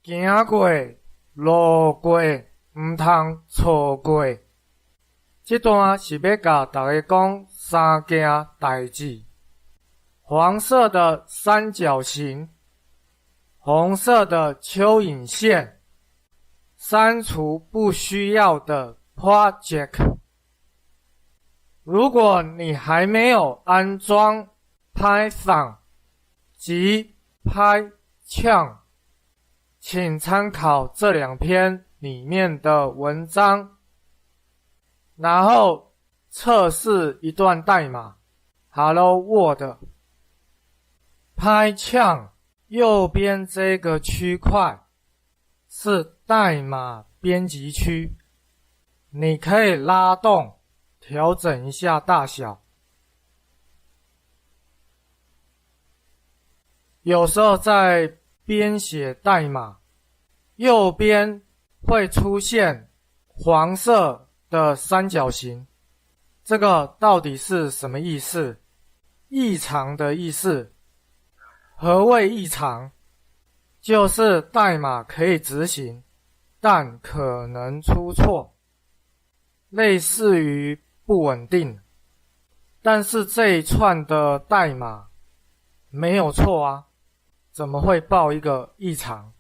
行过、路过，唔通错过。这段是要甲大家讲三件代志：黄色的三角形，红色的蚯蚓线，删除不需要的 project。如果你还没有安装 Python 及 PyCharm， 请参考这2篇里面的文章，然后测试一段代码 Hello World。 PyCharm 右边这个区块是代码编辑区，你可以拉动调整一下大小。有时候在编写代码，右边会出现黄色的三角形，这个到底是什么意思？异常的意思。何谓异常？就是代码可以执行，但可能出错，类似于不稳定。但是这一串的代码没有错啊，怎么会报一个异常？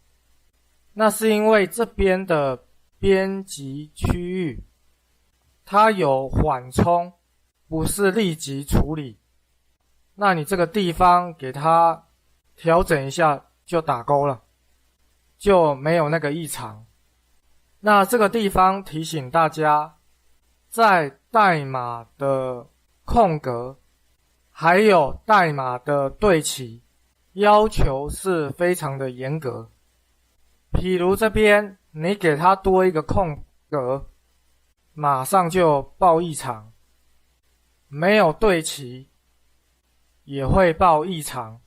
那是因为这边的编辑区域它有缓冲，不是立即处理。那你这个地方给它调整一下就打勾了，就没有那个异常。那这个地方提醒大家，在代码的空格还有代码的对齐要求是非常的严格。譬如这边你给它多一个空格，马上就报异常，没有对齐也会报异常。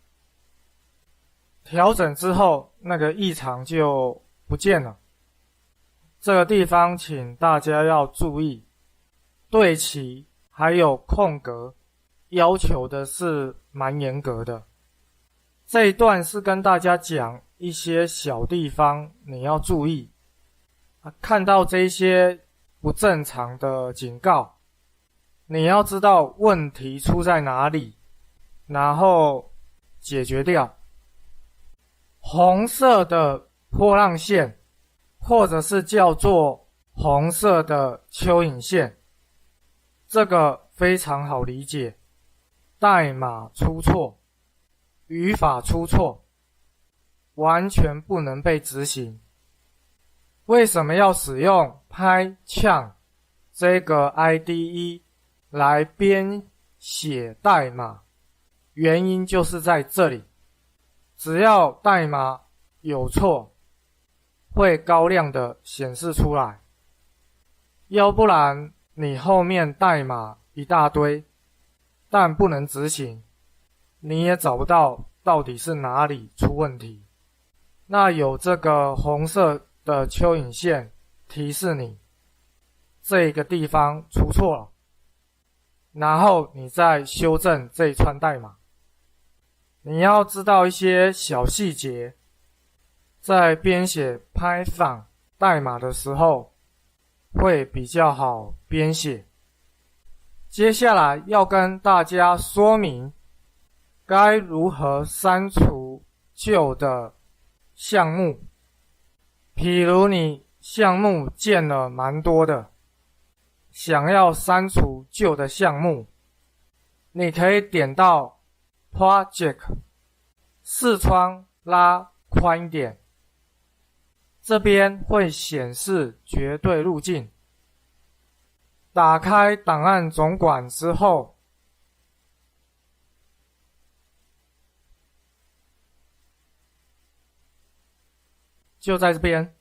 调整之后那个异常就不见了。这个地方请大家要注意，对齐还有空格要求的是蛮严格的。这一段是跟大家讲一些小地方你要注意，看到这些不正常的警告，你要知道问题出在哪里，然后解决掉。红色的波浪线，或者是叫做红色的蚯蚓线，这个非常好理解。代码出错，语法出错，完全不能被执行。为什么要使用 PyCharm 这个 IDE 来编写代码？原因就是在这里。只要代码有错，会高亮的显示出来，要不然你后面代码一大堆，但不能执行，你也找不到到底是哪里出问题。那有这个红色的蚯蚓线提示你这个地方出错了，然后你再修正这一串代码。你要知道一些小细节，在编写 Python 代码的时候会比较好编写。接下来要跟大家说明该如何删除旧的项目。譬如你项目建了蛮多的，想要删除旧的项目，你可以点到Project 视窗拉宽一点，这边会显示绝对路径。打开档案总管之后，就在这边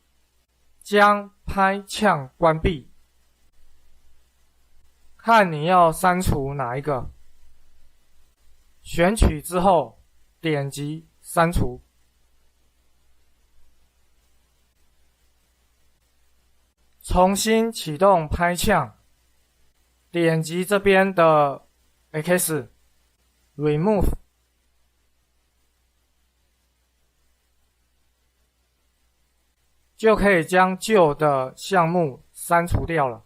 将 PyCharm 关闭，看你要删除哪一个。选取之后点击删除，重新启动 PyCharm， 点击这边的 X Remove，就可以将旧的项目删除掉了。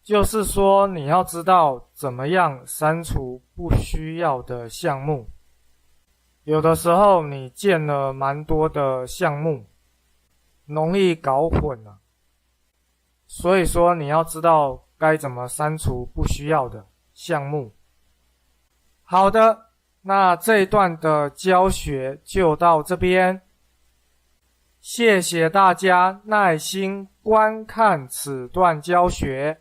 就是说，你要知道怎么样删除不需要的项目。有的时候你建了蛮多的项目，容易搞混了。所以说，你要知道该怎么删除不需要的项目。好的，那这一段的教学就到这边。谢谢大家耐心观看此段教学。